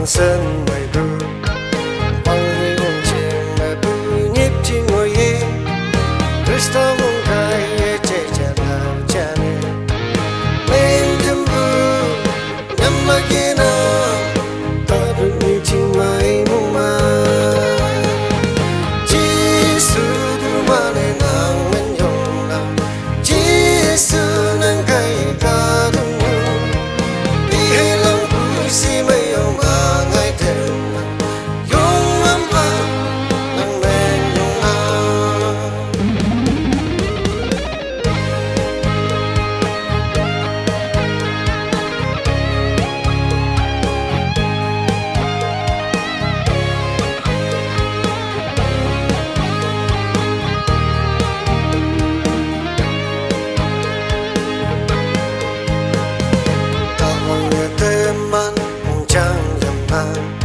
mang sân mây bư băng huy hùng chiêng mẹ bư nhịp chi ngồi ye Christo hùng khai ye che cha nào cha nè lên thâm bư nhắm mắt kia na ta đừng như chim mai mong ma chỉ sự thứ mà lên nàng mình yong na chỉ sự nàng khai ca thung đi hay lòng bư si mây yong à ngay thêm yong âm à nàng men yong à ta mong nhớ tên man hồng trang dầm man